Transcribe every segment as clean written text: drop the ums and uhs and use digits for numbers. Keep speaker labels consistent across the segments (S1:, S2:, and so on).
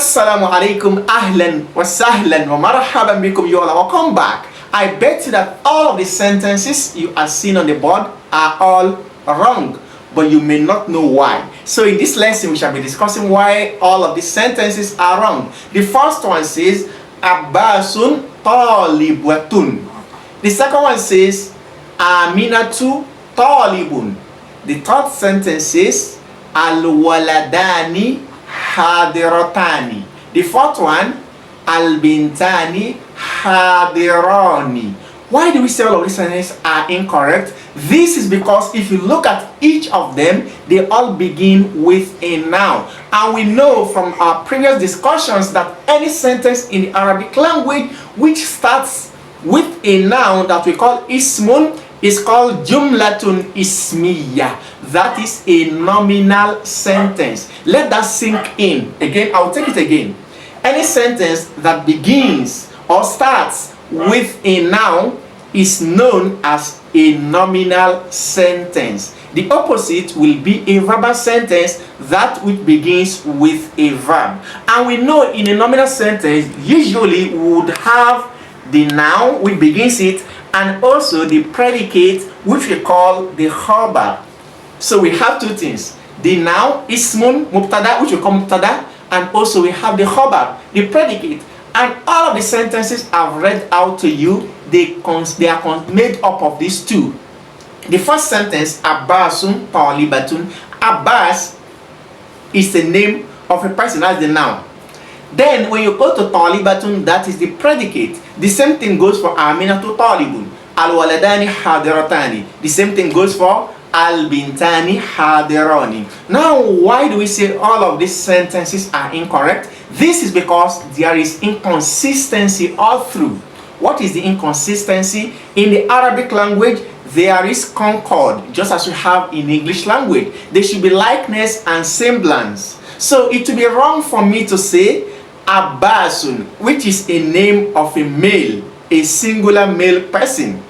S1: Assalamu alaikum, ahlan wa sahlan wa marhaban bikum, you all are welcome back. I bet you that all of the sentences you are seeing on the board are all wrong, but you may not know why. So in this lesson we shall be discussing why all of these sentences are wrong. The first one says Abbasun talibatun. The second one says Aminatu talibun. The third sentence says Al-waladani hadiratani. The fourth one, al-bintani hadirani. Why do we say all of these sentences are incorrect? This is because if you look at each of them, they all begin with a noun. And we know from our previous discussions that any sentence in the Arabic language which starts with a noun that we call ismun is called jumlatun ismiya. That is a nominal sentence. Let that sink in. Again, I'll take it again. Any sentence that begins or starts with a noun is known as a nominal sentence. The opposite will be a verbal sentence, that which begins with a verb. And we know in a nominal sentence, usually we would have the noun which begins it and also the predicate which we call the khabar. So we have two things: the noun ismun mubtada, which we call mubtada, and also we have the khabar, the predicate. And all of the sentences I've read out to you, they are made up of these two. The first sentence, Abbasun talibatun. Abbas is the name of a person as the noun. Then when you go to talibatun, that is the predicate. The same thing goes for Aminatu talibun. Al-waladani hadiratani. The same thing goes for al-bintani hadirani. Now, why do we say all of these sentences are incorrect? This is because there is inconsistency all through. What is the inconsistency? In the Arabic language, there is concord, just as we have in English language. There should be likeness and semblance. So it would be wrong for me to say Abbasun, which is a name of a male, a singular male person.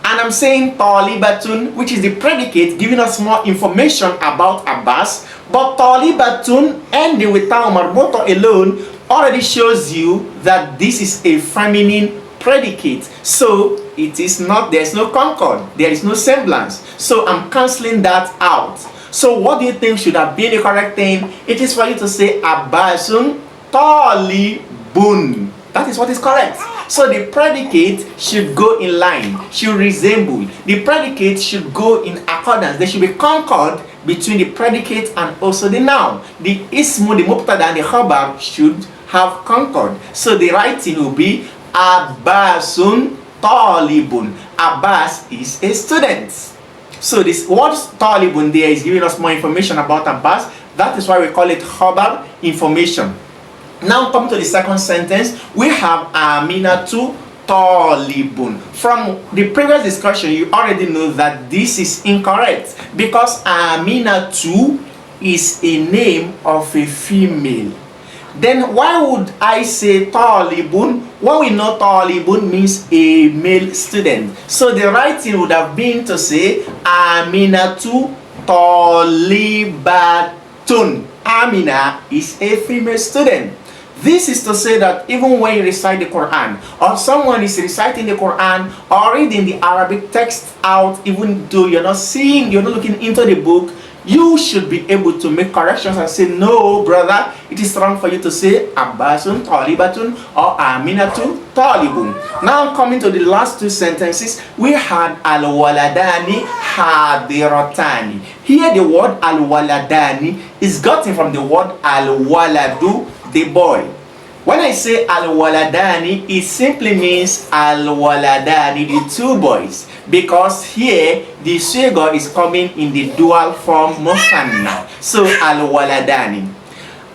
S1: And I'm saying talibatun, which is the predicate, giving us more information about Abbas. But talibatun ending with ta marbuta alone already shows you that this is a feminine predicate. So it is not, there's no concord, there is no semblance. So I'm cancelling that out. So what do you think should have been the correct thing? It is for you to say Abbasun talibun. That is what is correct. So the predicate should go in line, should resemble. The predicate should go in accordance. There should be concord between the predicate and also the noun. The ismu, the mubtada, and the khabar should have concord. So the right thing will be Abbasun talibun. Abbas is a student. So this word talibun there is giving us more information about Abbas. That is why we call it khabar information. Now coming to the second sentence, we have Aminatu talibun. From the previous discussion, you already know that this is incorrect because Aminatu is a name of a female. Then why would I say talibun? Well, we know talibun means a male student. So the right thing would have been to say Aminatu talibatun. Amina is a female student. This is to say that even when you recite the Quran, or someone is reciting the Quran or reading the Arabic text out, even though you're not seeing, you're not looking into the book, you should be able to make corrections and say, no, brother, it is wrong for you to say Abbasun talibatun or Aminatu talibun. Now coming to the last two sentences, we had al-waladani hadiratani. Here the word al-waladani is gotten from the word al-waladu, the boy. When I say al-waladani, it simply means al-waladani, the two boys, because here the siga is coming in the dual form musanna. So al-waladani.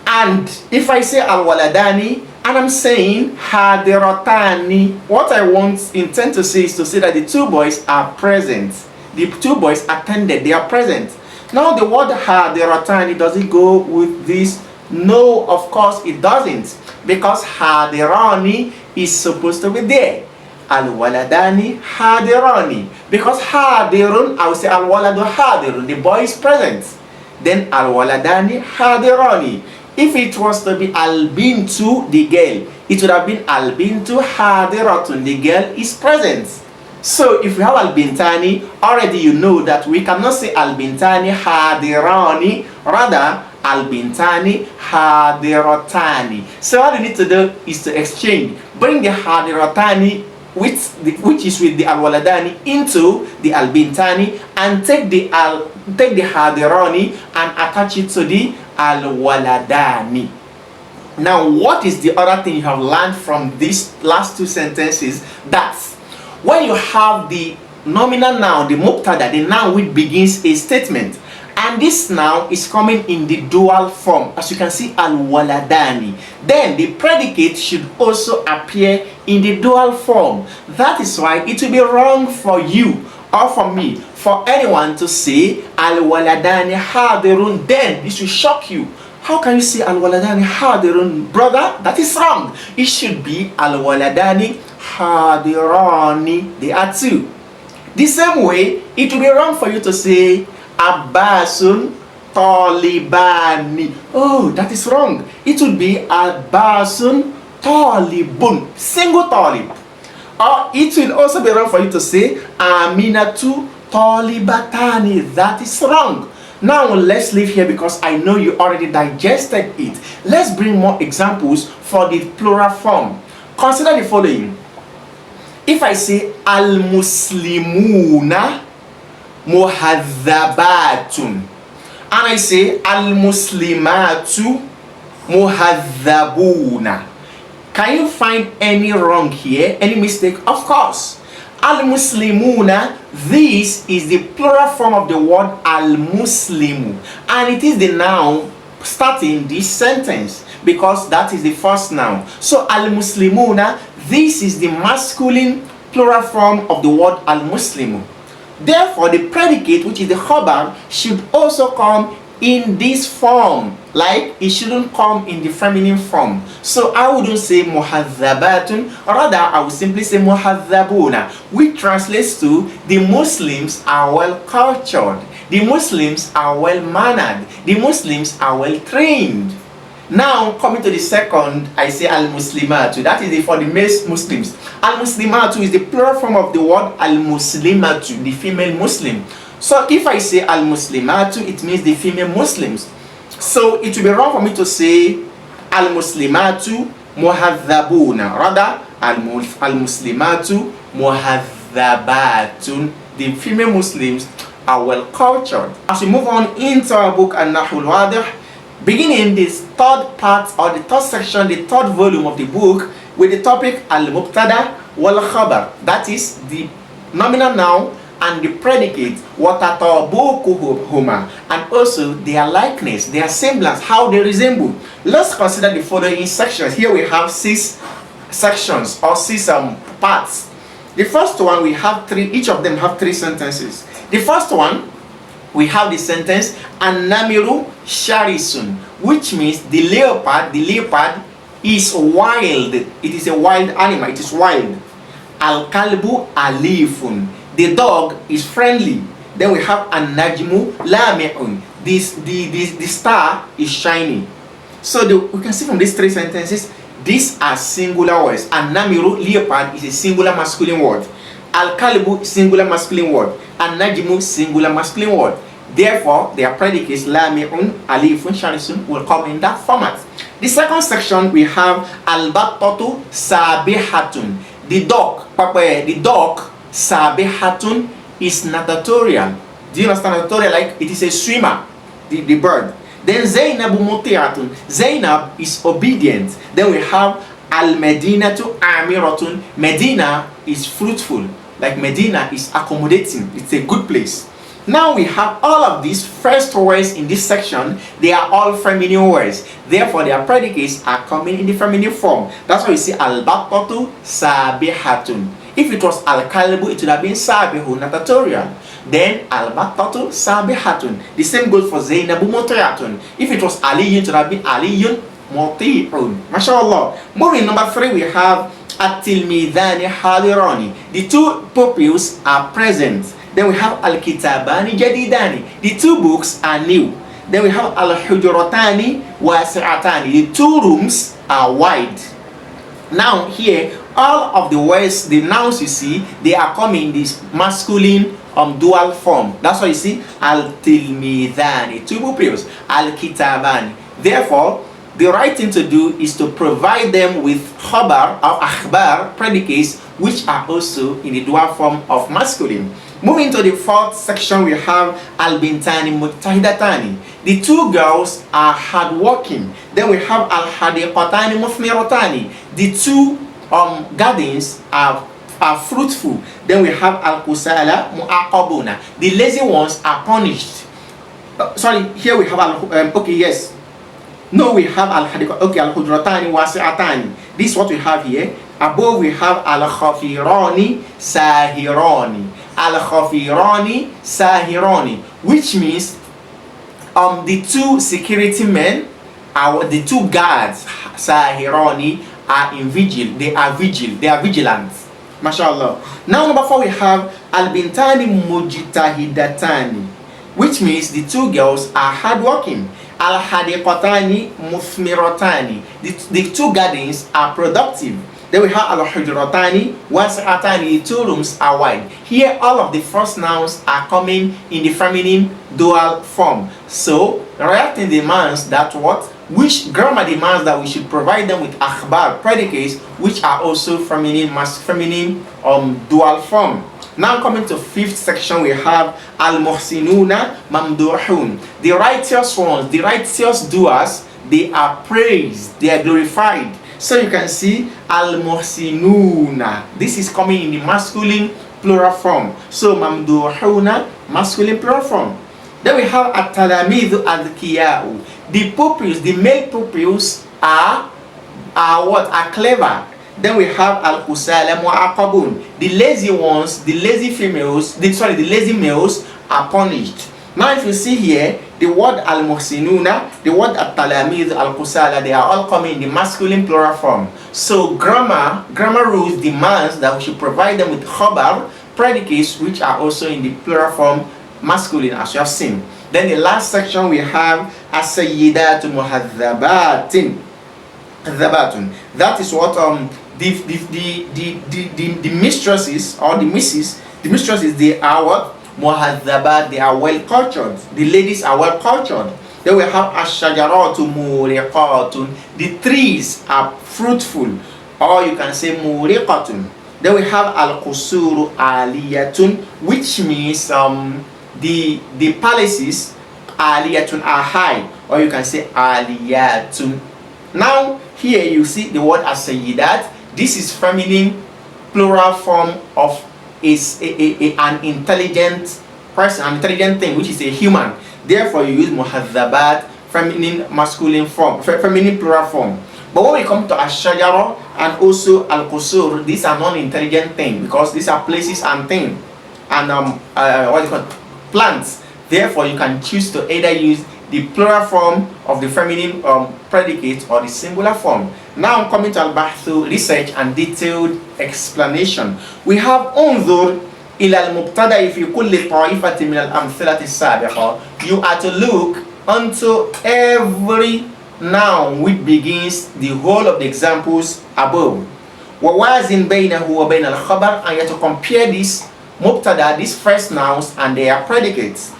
S1: And if I say al-waladani and I'm saying hadiratani, what I intend to say is to say that the two boys are present. The two boys attended, they are present. Now the word hadiratani, does it go with this? No, of course it doesn't, because hadirani is supposed to be there. Al-waladani hadirani, because hadirun, I will say al-waladu hadirun, the boy is present. Then al-waladani hadirani. If it was to be al-bintu, the girl, it would have been al-bintu hadiratun, the girl is present. So if we have al-bintani, already you know that we cannot say al-bintani hadirani, rather al-bintani hadiratani. So what we need to do is to exchange, bring the hadiratani which is with the al-waladani into the al-bintani, and take the hadirani and attach it to the al-waladani. Now what is the other thing you have learned from these last two sentences? That's when you have the nominal noun, the mubtada, the noun which begins a statement, and this noun is coming in the dual form, as you can see, al-waladani, then the predicate should also appear in the dual form. That is why it will be wrong for you or for me, for anyone to say al-waladani hadirun. Then this will shock you. How can you say al-waladani hadirun, brother? That is wrong. It should be al-waladani hadirani. They are two. The same way, it will be wrong for you to say Abbasun Talibani. Oh, that is wrong. It would be Abbasun Talibun, single Talib. Or it will also be wrong for you to say Aminatu Talibatani. That is wrong. Now let's leave here because I know you already digested it. Let's bring more examples for the plural form. Consider the following. If I say al-muslimuna muhadhabatun, and I say al-muslimatu muhadhabuna, can you find any wrong here? Any mistake? Of course. Al-muslimuna, this is the plural form of the word al-muslimu, and it is the noun starting this sentence because that is the first noun. So al-muslimuna, this is the masculine plural form of the word al-muslimu. Therefore, the predicate, which is the khabar, should also come in this form. Like, it shouldn't come in the feminine form. So I wouldn't say muhadhabatun, rather I would simply say muhadhabuna, which translates to the Muslims are well cultured, the Muslims are well mannered, the Muslims are well trained. Now coming to the second, I say al-muslimatu. That is for the male Muslims. Al-muslimatu is the plural form of the word al-muslimatu, the female Muslim. So if I say al-muslimatu, it means the female Muslims. So it will be wrong for me to say al-muslimatu muhadhabuna. Rather, al-muslimatu muhadhabatun. The female Muslims are well cultured. As we move on into our book An-Nahwu al-Wadih, beginning this third part or the third section, the third volume of the book, with the topic al-mubtada wal-khabar. That is the nominal noun and the predicate, watatabukuhuma, and also their likeness, their semblance, how they resemble. Let's consider the following sections. Here we have 6 sections or 6 parts. The first one, we have 3, each of them have 3 sentences. The first one, we have the sentence an-namiru sharisun, which means the leopard is wild. It is a wild animal, it is wild. Al-kalbu alifun, the dog is friendly. Then we have an-najmu lami'un, the star is shining. So we can see from these 3 sentences, these are singular words. An-namiru, leopard, is a singular masculine word. Al-kalbu, singular masculine word. An-najmu, singular masculine word. Therefore, their predicates lami'un, alifun, sharisun will come in that format. The second section, we have al-battatu sabihatun, the dog sabihatun is natatorial. Do you understand natatorial? Like it is a swimmer, the bird. Then Zainabu muti'atun, Zainab is obedient. Then we have al-medinatu amiratun, Medina is fruitful. Like Medina is accommodating, it's a good place. Now we have all of these first words in this section. They are all feminine words. Therefore, their predicates are coming in the feminine form. That's why you see al-battatu sabihatun. If it was al-kalbu, it would have been sabihu, natatorial. Then al-battatu sabihatun. The same goes for Zainabu muti'atun. If it was aliyun, it would have been aliyun muti'un. MashaAllah. Moving number 3, we have at-tilmidhani hadirani. The 2 pupils are present. Then we have al-kitabani jadidani. The 2 books are new. Then we have al-hujratani wasi'atani. The two rooms are wide. Now here, all of the words, the nouns you see, they are coming in this masculine dual form. That's why you see al-tilmidhani, two pupils, al-kitabani. Therefore, the right thing to do is to provide them with khabar or akhbar predicates, which are also in the dual form of masculine. Moving to the fourth section, we have al-bintani mujtahidatani. The two girls are hardworking. Then we have al-hadiqatani muthmiratani. The two gardens are fruitful. Then we have al-kusala mu'aqabuna. The lazy ones are punished. Sorry, here we have we have al-hujratani wasi'atani. This is what we have here. Above we have al-khafirani sahirani. Al-khafirani sahirani, which means the two security men, the two guards, sahirani, are in vigil. They are vigilant. Mashallah. Now number 4 we have al-bintani mujtahidatani, which means the two girls are hardworking. Al-hadiqatani muthmiratani. The two gardens are productive. Then we have al-hujratani wasi'atani. The two rooms are wide. Here all of the first nouns are coming in the feminine dual form. So writing demands that which grammar demands that we should provide them with akhbar predicates, which are also feminine dual form. Now coming to fifth section, we have al-muhsinuna mamduhun. The righteous ones, the righteous doers, they are praised, they are glorified. So you can see al-muhsinuna. This is coming in the masculine plural form. So mamduhuna, masculine plural form. Then we have at-talamidhu adhkiya'u. The pupils, the male pupils are clever. Then we have al-kusala mu'aqabun. The lazy ones, the lazy females, the lazy males are punished. Now if you see here, the word al-muhsinuna, the word at-talamidh, al-kusala, they are all coming in the masculine plural form. So grammar rules demands that we should provide them with khabar predicates, which are also in the plural form masculine, as you have seen. Then the last section we have as-sayyidatu muhadhabatin. That is what the mistresses or the mistresses, they are what? Muhadhabat, they are well cultured. The ladies are well cultured. Then we have ash-shajaratu muriqatun. The trees are fruitful, or you can say muriqatun. Then we have al-qusuru aliyatun, which means the palaces aliyatun are high, or you can say aliyatun. Now here you see the word as-sayyidat. This is feminine plural form of an intelligent person, an intelligent thing, which is a human. Therefore you use muhadhabat, feminine masculine form, feminine plural form. But when we come to ash-shajara and also al-qusur, these are non-intelligent things, because these are places and things, and plants. Therefore you can choose to either use the plural form of the feminine predicate or the singular form. Now I'm coming to al-bahthu, research and detailed explanation. We have unzur ila al-mubtada'i fi kulli ta'ifatin min al-amthilati as-sabiqa. You are to look unto every noun which begins the whole of the examples above. Wa wazin baynahu wa bayna al-khabar, and you have to compare this mubtada, these first nouns and their predicates.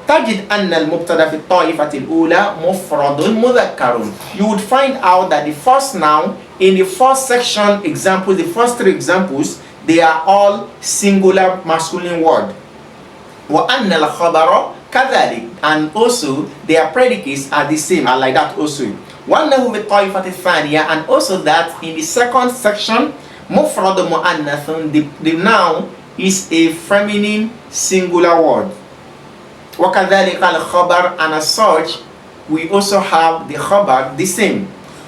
S1: تجد أن المبتدا في الطائفة الأولى مفرد مذكر. You would find out that the first noun in the first section examples, the first 3 examples, they are all singular masculine word. وأن الخبر كذلك, and also their predicates are the same, are like that also. وأنه في الطائفة الثانية, and also that in the second section مفرد مؤنث, the noun is a feminine singular word. وَكَذَلِكَ الْخَبَرُ, and as such we also have the khabar the same.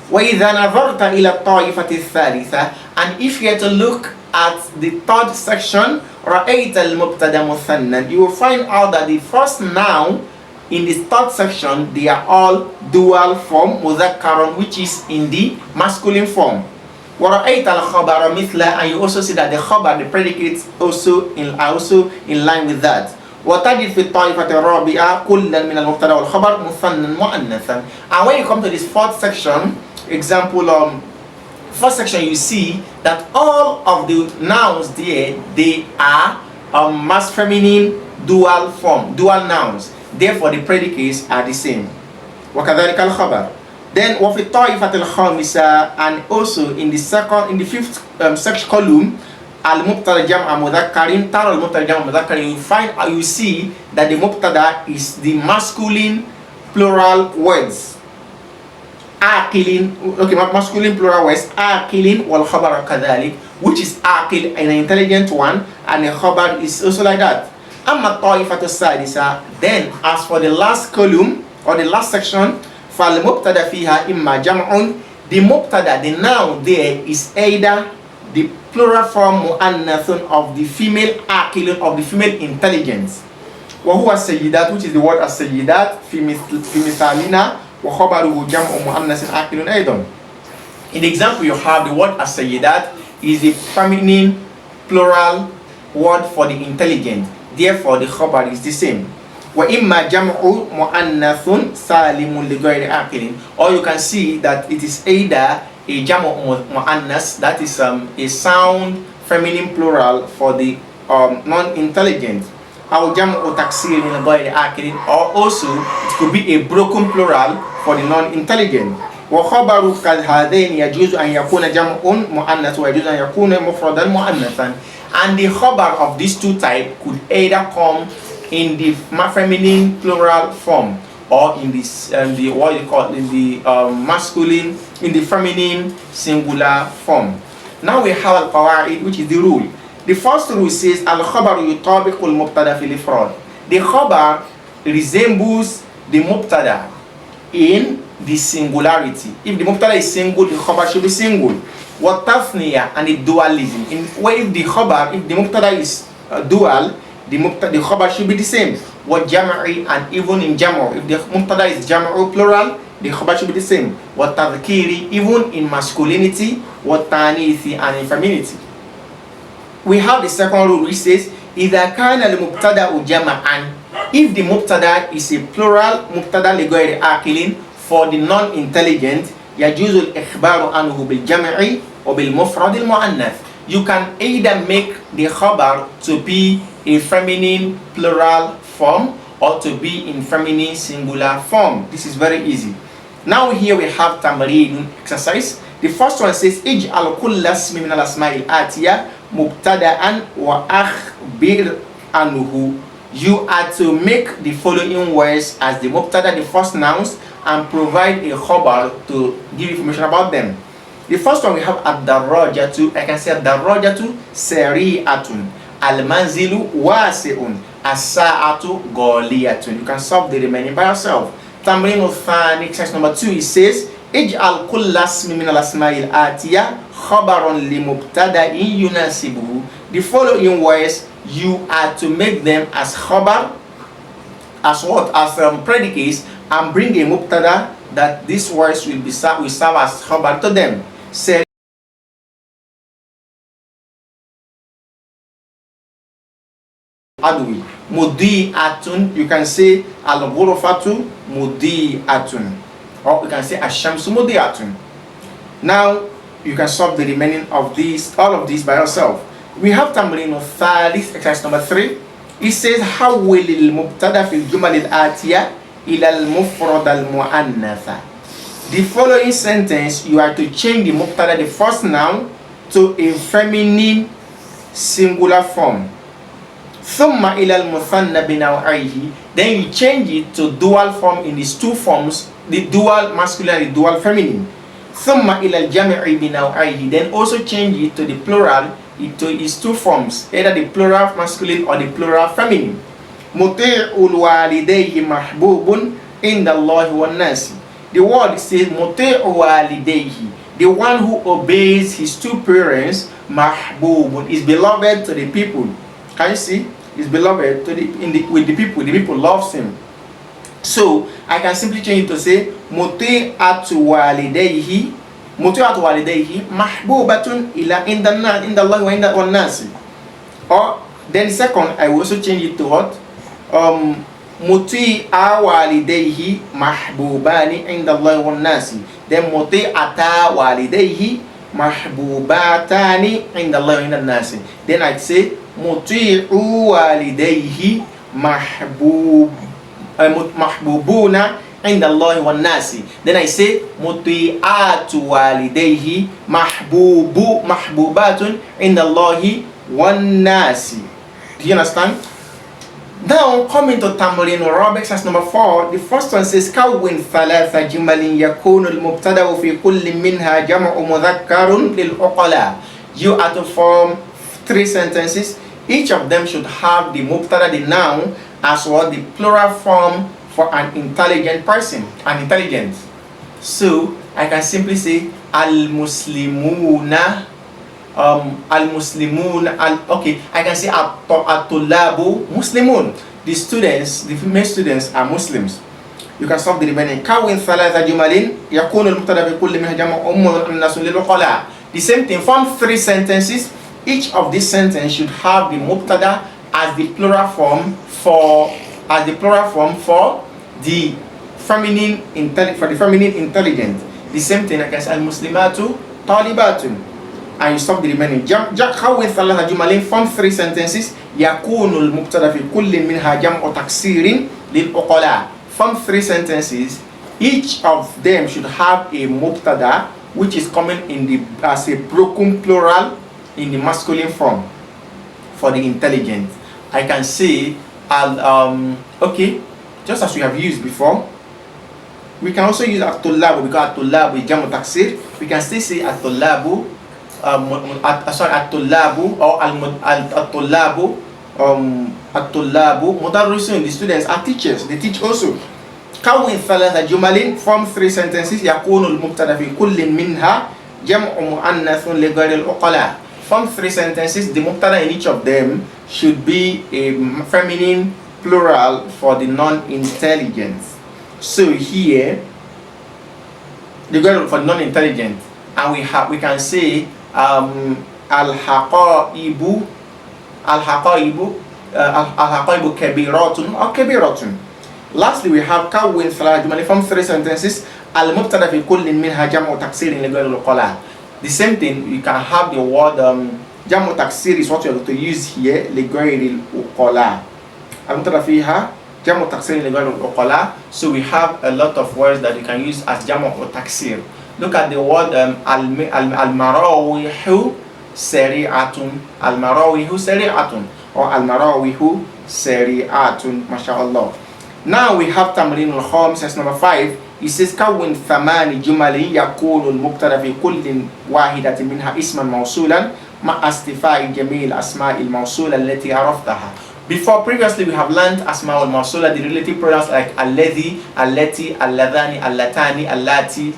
S1: وَإِذَا نَظَرْتَ إِلَى الطَّائِفَةِ الثَّالِثَةِ, and if you had to look at the third section, رَأَيْتَ الْمُبْتَدَى مُثَنًّى, you will find out that the first noun in the third section, they are all dual form, مُذَكَّرٌ, which is in the masculine form. وَرَأَيْتَ الْخَبَرَ مِثْلَ, and you also see that the khabar, the predicates, are also in line with that. وتجد في الطائفة الرابعة كلا من المبتدا والخبر مثنى مؤنثا. And when you come to this fourth section, example, first section, you see that all of the nouns there, they are mass feminine dual form, dual nouns. Therefore, the predicates are the same. وكذلك الخبر. Then وفي الطائفة الخامسة, and also in the fifth section column, al-mubtada jam'a mudhakkarin, tara al-mubtada jam'a mudhakkarin, you see that the mubtada is the masculine plural words. Aqilin, okay, masculine plural words, aqilin wal khabar kadhalik, which is aqil, an intelligent one, and a khabar is also like that. Amma ta'ifatu sadisa, then as for the last column or the last section, fal mubtada fiha imma jam'un, the mubtada, the noun there is either the plural form mu'annathun of the female aqilun, of the female intelligence, wa huwa sayyidat, which is the word as sayyidat fi mithalina wa khabaruhu jam'u mu'annasin aqilun aidan. In the example, you have the word as sayyidat is a feminine plural word for the intelligent, therefore the khabar is the same. Wa imma jam'u mu'annathun salimun li ghayri aqilin, or you can see that it is either a jam'u mu'annas, that is a sound feminine plural for the non-intelligent, or jam'u taksir min ghayri aqilin, or also it could be a broken plural for the non-intelligent. Wa khabaru kadhadain yajuzu an yakuna jam'un mu'annath wa yajuzu an yakuna mufradan mu'annathan, and the khabar of these two types could either come in the feminine plural form or in this the what you call in the masculine, in the feminine singular form. Now we have al-qawaid, which is the rule. The first rule says al-khabar yutabiqu al-mubtada fil ifrad. The khabar resembles the mubtada in the singularity. If the mubtada is single, the khabar should be single. What tathniya, and the dualism. In where if the mubtada is dual, the khabar should be the same. What jam'i, and even in jam'u, if the mubtada is jam'u plural, the khabar should be the same. What tadhkiri, even in masculinity. What ta'nithi, and in femininity. We have the second rule, which says إذا كان المبتدأ جمعا, if the mubtada is a plural mubtada لغير عاقل, for the non-intelligent, يجوز الإخبار عنه بالجمع وبالمفرد المؤنث. You can either make the khabar to be in feminine plural form or to be in feminine singular form. This is very easy. Now here we have tamrin exercise. The first one says اجعل كل اسم من الأسماء الآتية مبتدأ وأخبر عنه. You are to make the following words as the mubtada, the first nouns, and provide a khabar to give information about them. The first one we have ad-darajatu. I can say ad-darajatu sari'atun, al-manzilu wasi'un, as-sa'atu ghaliyatun. You can solve the remaining by yourself. Tamrin al-thani, exercise number 2, it says ij'al kulla ismin min al-asma'il atiya khabaran li mubtada'in yunasibuhu. The following words, you are to make them as khabar, as what? As predicates, and bring a mubtada that these words will serve as khabar to them. Say adwi mudi'atun, you can say al-ghurfatu mudi'atun, or you can say ash-shamsu mudi'atun. Now you can solve the remaining of these, all of these by yourself. We have tamrin al-thalith, exercise number 3. It says hawwil al-mubtada fil jumal al-atiya ila al-mufrad al-mu'annatha. The following sentence, you are to change the mubtada, the first noun, to a feminine singular form. Thumma ila al-muthanna binaw'ihi, then you change it to dual form in these two forms, the dual masculine and the dual feminine. Thumma ila al-jam'i binaw'ihi, then also change it to the plural, to its two forms, either the plural masculine or the plural feminine. Muti'ul walidayhi mahbubun inda Allahi wan nasi. The word says muti'u walidayhi, the one who obeys his two parents, mahbubun, is beloved to the people. Can you see? Is beloved to with the people. The people loves him. So I can simply change it to say muti'atu walidayhi, muti'atu walidayhi mahbubatun ila inda Allah wa inda wan nasi. Or then second, I will also change it to what? muti'a walidayhi mahbubani inda Allah wan nasi. Then muti'ata walidayhi mahbubatani inda Allah wan nasi. Then I'd say muti'u walidayhi mahbubuna inda Allah wan nasi. Then I say muti'atu walidayhi mahbubatun inda Allah wan nasi. Do you understand? Now, coming to Tamrin Rabi' exercise number 4, the first one says كون ثلاث جمل يكون المبتدأ في كل منها جمع مذكر للعقلاء. You are to form 3 sentences. Each of them should have the mubtada, the noun, as well the plural form for an intelligent person, an intelligent. So I can simply say al-muslimuna, al-muslimun, okay, I can say at-tullabu muslimun. The students, the female students are Muslims. You can solve the remaining. كون ثلاث جمل يكون المبتدأ في كل منها جمع مؤنث للعقلاء. The same thing. Form 3 sentences. Each of these sentences should have the mubtada as the plural form for the feminine intelligent. The same thing, I can say al-muslimatu talibatun. And you stop the remaining. كون ثلاث جمل. Form 3 sentences. يكون المبتدأ في كل منها جمع تكسير للعقلاء. Form 3 sentences. Each of them should have a mubtada which is coming in the as a broken plural in the masculine form for the intelligent. I can say okay, just as we have used before. We can also use at-tullabu because at-tullabu is jamu taksir. We can still say at-tullabu at-tullabu or at-tullabu mudarrisun. The students are teachers, they teach also. كون ثلاث جمل. Form 3 sentences. يكون المبتدأ في كل منها جمع مؤنث لغير العقلاء. Form 3 sentences. The mubtada in each of them should be a feminine plural for the non-intelligent. So here, the girl for non-intelligent, and we can say al-haqaibu kabiratun or kabiratun. Lastly, we have كون ثلاث جمل. Form 3 sentences. المبتدأ في كل منها جمع تكسير لغير العقلاء. The same thing, you can have the word جمع تكسير is what you are going to use here لغير العقلاء. المبتدأ فيها جمع تكسير لغير العقلاء. So we have a lot of words that you can use as جمع or تكسير. Look at the word al-marawihu sari'atun. Al-marawihu sari'atun or al-marawihu sari'atun. MashaAllah. Now we have Tamrin al-Khams, number 5. It says كون ثمان جمل يكون المبتدأ في كل واحدة منها اسما موصولا مع استيفاء جميع الأسماء الموصولة التي عرفتها. Before, previously, we have learned asma al mawsula, the relative pronouns like alladhi, allati, alladhani, allatani, allati.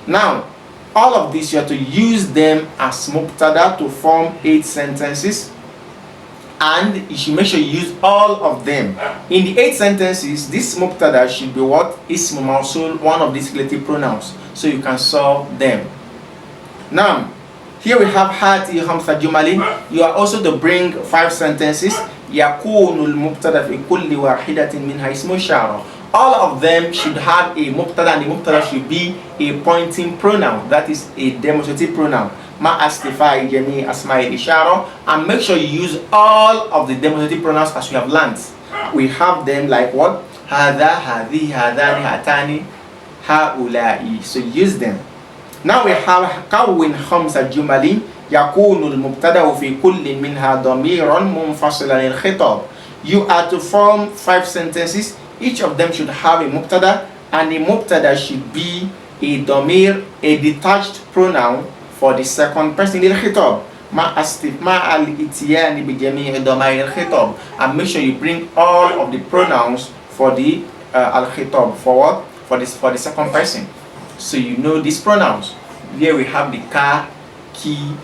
S1: Now, all of these you have to use them as mubtada to form 8 sentences, and you should make sure you use all of them. In the 8 sentences, this mubtada should be what? Ism mawsul, one of these relative pronouns, so you can solve them. Now, here we have hati khamsa jumalin. You are also to bring 5 sentences. يكون المبتدا في كل واحدة منها اسم إشارة. All of them should have a mubtada, and the mubtada should be a pointing pronoun, that is a demonstrative pronoun. Ma astifai jami asma'i ishara, and make sure you use all of the demonstrative pronouns as we have learned. We have them like what? Hada, hadi, hadani, hatani, haulai. So use them. Now we have كون خمسة جمل يكون المبتدأ في كل منها ضميرا منفصلا للخطاب. You are to form 5 sentences. Each of them should have a mubtada, and the mubtada should be a domir, a detached pronoun for the second person in the khitab. Ma al-itiyani bi jami'i domain al-khitab. And make sure you bring all of the pronouns for the al-khitab. For what? For the second person. So you know these pronouns. Here we have the ka, ki,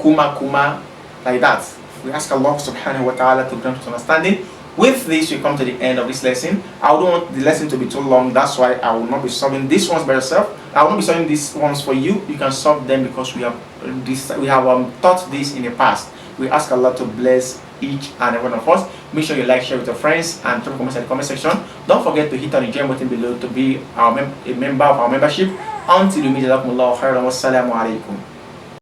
S1: kuma, kuma, like that. We ask Allah subhanahu wa ta'ala to grant us understanding. With this, we come to the end of this lesson. I don't want the lesson to be too long. That's why I will not be solving these ones by yourself. I will not be solving these ones for you. You can solve them because we have taught this in the past. We ask Allah to bless each and every one of us. Make sure you like, share with your friends, and drop comments in the comment section. Don't forget to hit on the join button below to be a member of our membership. Until we meet, jazakumullahu khairan. Wassalamu alaikum.